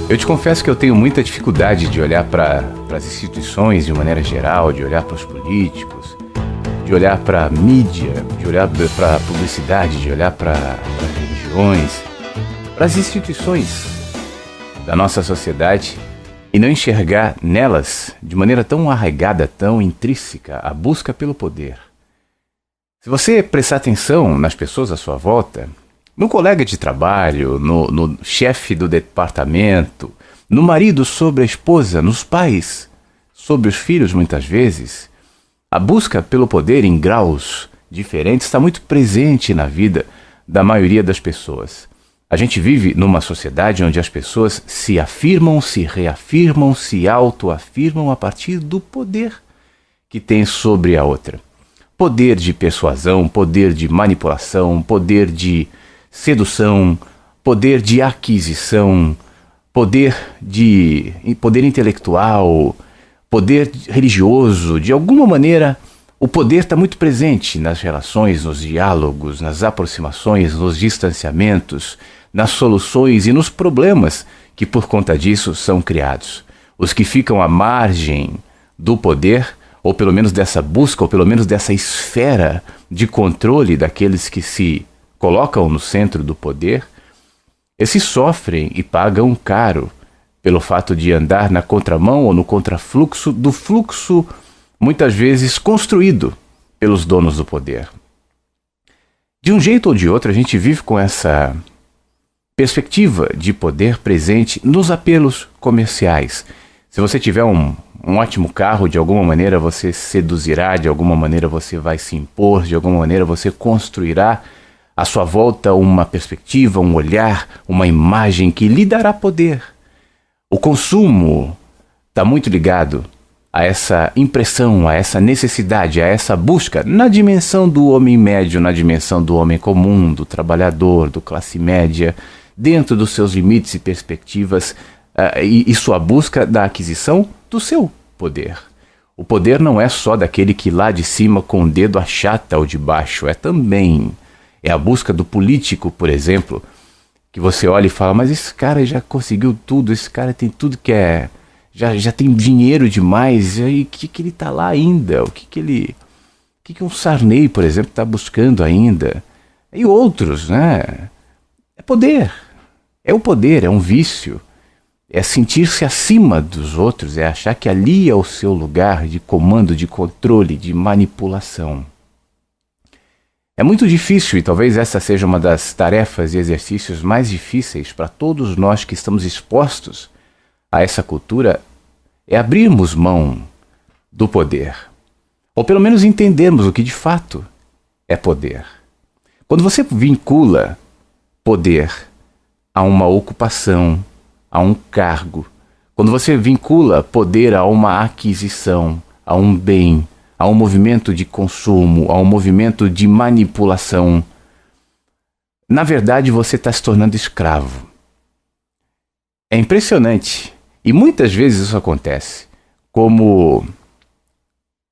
Eu te confesso que eu tenho muita dificuldade de olhar para as instituições de maneira geral, de olhar para os políticos, de olhar para a mídia, de olhar para a publicidade, de olhar para as religiões, para as instituições da nossa sociedade e não enxergar nelas, de maneira tão arraigada, tão intrínseca, a busca pelo poder. Se você prestar atenção nas pessoas à sua volta, no colega de trabalho, no chefe do departamento, no marido sobre a esposa, nos pais sobre os filhos muitas vezes, a busca pelo poder em graus diferentes está muito presente na vida da maioria das pessoas. A gente vive numa sociedade onde as pessoas se afirmam, se reafirmam, se autoafirmam a partir do poder que tem sobre a outra. Poder de persuasão, poder de manipulação, poder de sedução, poder de aquisição, poder intelectual, poder religioso. De alguma maneira, o poder está muito presente nas relações, nos diálogos, nas aproximações, nos distanciamentos, nas soluções e nos problemas que por conta disso são criados. Os que ficam à margem do poder, ou pelo menos dessa busca, ou pelo menos dessa esfera de controle daqueles que se colocam no centro do poder, esses sofrem e pagam caro pelo fato de andar na contramão ou no contrafluxo do fluxo, muitas vezes construído pelos donos do poder. De um jeito ou de outro, a gente vive com essa perspectiva de poder presente nos apelos comerciais. Se você tiver um ótimo carro, de alguma maneira você seduzirá, de alguma maneira você vai se impor, de alguma maneira você construirá à sua volta uma perspectiva, um olhar, uma imagem que lhe dará poder. O consumo está muito ligado a essa impressão, a essa necessidade, a essa busca na dimensão do homem médio, na dimensão do homem comum, do trabalhador, do classe média, dentro dos seus limites e perspectivas, e sua busca da aquisição do seu poder. O poder não é só daquele que lá de cima com o dedo achata o de baixo, é a busca do político, por exemplo, que você olha e fala, mas esse cara já conseguiu tudo, esse cara tem tudo que é, já tem dinheiro demais, e aí o que ele está lá ainda? O que um Sarney, por exemplo, está buscando ainda? E outros, né? É poder, é o poder, é um vício, é sentir-se acima dos outros, é achar que ali é o seu lugar de comando, de controle, de manipulação. É muito difícil, e talvez essa seja uma das tarefas e exercícios mais difíceis para todos nós que estamos expostos a essa cultura, é abrirmos mão do poder. Ou pelo menos entendermos o que de fato é poder. Quando você vincula poder a uma ocupação, a um cargo, quando você vincula poder a uma aquisição, a um bem, a um movimento de consumo, a um movimento de manipulação, na verdade você está se tornando escravo. É impressionante, e muitas vezes isso acontece, como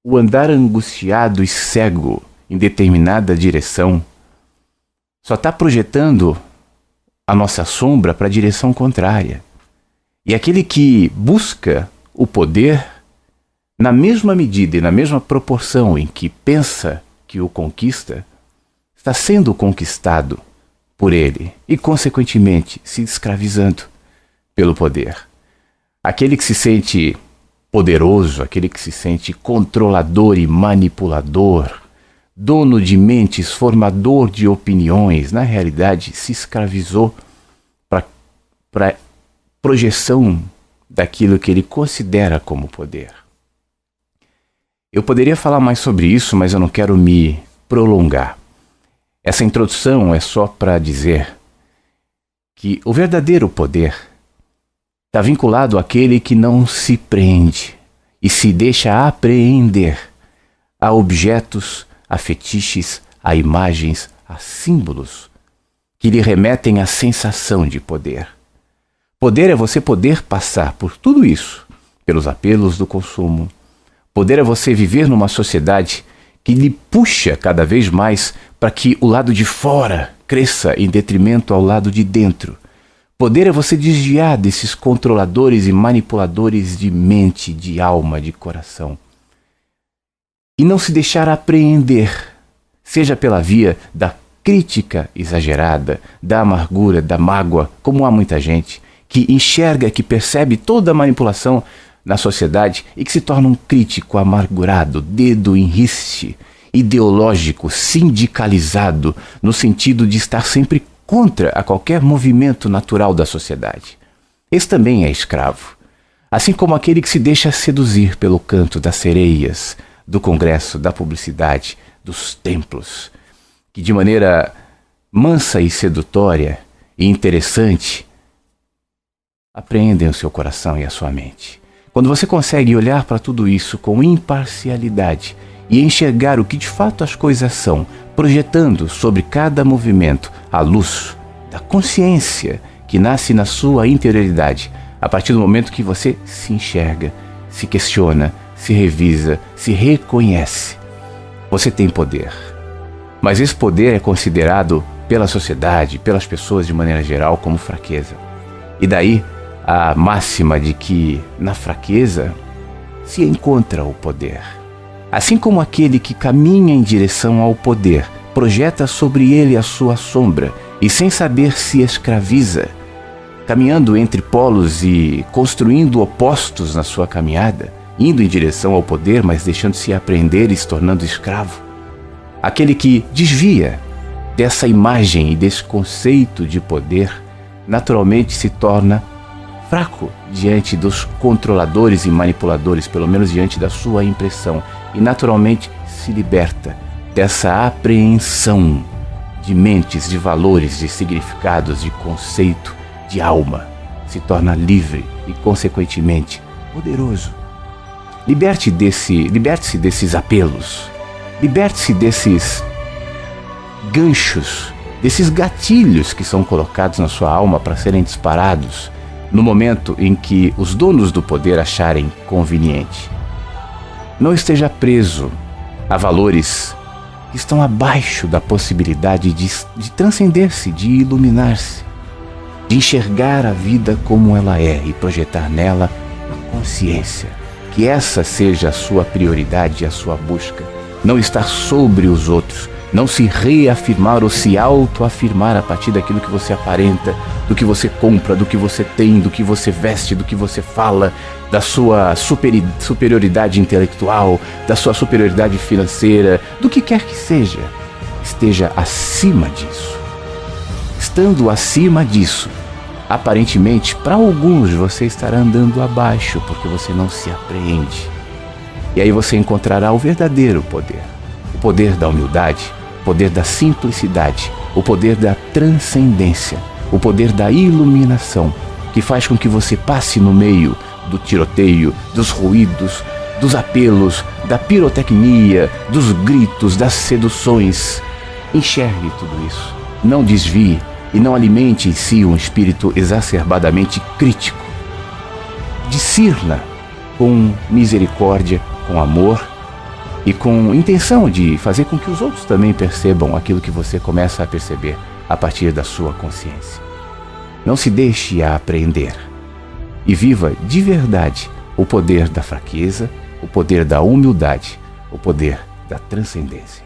o andar angustiado e cego em determinada direção só está projetando a nossa sombra para a direção contrária. E aquele que busca o poder, na mesma medida e na mesma proporção em que pensa que o conquista, está sendo conquistado por ele e, consequentemente, se escravizando pelo poder. Aquele que se sente poderoso, aquele que se sente controlador e manipulador, dono de mentes, formador de opiniões, na realidade se escravizou para projeção daquilo que ele considera como poder. Eu poderia falar mais sobre isso, mas eu não quero me prolongar. Essa introdução é só para dizer que o verdadeiro poder está vinculado àquele que não se prende e se deixa apreender a objetos, a fetiches, a imagens, a símbolos que lhe remetem à sensação de poder. Poder é você poder passar por tudo isso, pelos apelos do consumo. Poder é você viver numa sociedade que lhe puxa cada vez mais para que o lado de fora cresça em detrimento ao lado de dentro. Poder é você desviar desses controladores e manipuladores de mente, de alma, de coração. E não se deixar apreender, seja pela via da crítica exagerada, da amargura, da mágoa, como há muita gente que enxerga, que percebe toda a manipulação na sociedade e que se torna um crítico amargurado, dedo em riste, ideológico, sindicalizado, no sentido de estar sempre contra a qualquer movimento natural da sociedade. Esse também é escravo, assim como aquele que se deixa seduzir pelo canto das sereias, do congresso, da publicidade, dos templos, que de maneira mansa e sedutória e interessante apreendem o seu coração e a sua mente. Quando você consegue olhar para tudo isso com imparcialidade e enxergar o que de fato as coisas são, projetando sobre cada movimento a luz da consciência que nasce na sua interioridade, a partir do momento que você se enxerga, se questiona, se revisa, se reconhece, você tem poder. Mas esse poder é considerado pela sociedade, pelas pessoas de maneira geral, como fraqueza. E daí a máxima de que na fraqueza se encontra o poder. Assim como aquele que caminha em direção ao poder projeta sobre ele a sua sombra e sem saber se escraviza, caminhando entre polos e construindo opostos na sua caminhada, indo em direção ao poder, mas deixando-se apreender e se tornando escravo. Aquele que desvia dessa imagem e desse conceito de poder, naturalmente se torna fraco diante dos controladores e manipuladores, pelo menos diante da sua impressão, e naturalmente se liberta dessa apreensão de mentes, de valores, de significados, de conceito, de alma. Se torna livre e, consequentemente, poderoso. Liberte-se desses apelos, liberte-se desses ganchos, desses gatilhos que são colocados na sua alma para serem disparados no momento em que os donos do poder acharem conveniente. Não esteja preso a valores que estão abaixo da possibilidade de transcender-se, de iluminar-se, de enxergar a vida como ela é e projetar nela a consciência. Que essa seja a sua prioridade, a sua busca. Não estar sobre os outros, não se reafirmar ou se autoafirmar a partir daquilo que você aparenta, do que você compra, do que você tem, do que você veste, do que você fala, da sua superioridade intelectual, da sua superioridade financeira, do que quer que seja. Esteja acima disso. Estando acima disso, aparentemente, para alguns você estará andando abaixo, porque você não se apreende. E aí você encontrará o verdadeiro poder. O poder da humildade, o poder da simplicidade, o poder da transcendência, o poder da iluminação, que faz com que você passe no meio do tiroteio, dos ruídos, dos apelos, da pirotecnia, dos gritos, das seduções. Enxergue tudo isso. Não desvie e não alimente em si um espírito exacerbadamente crítico. Discirna com misericórdia, com amor e com intenção de fazer com que os outros também percebam aquilo que você começa a perceber a partir da sua consciência. Não se deixe apreender e viva de verdade o poder da fraqueza, o poder da humildade, o poder da transcendência.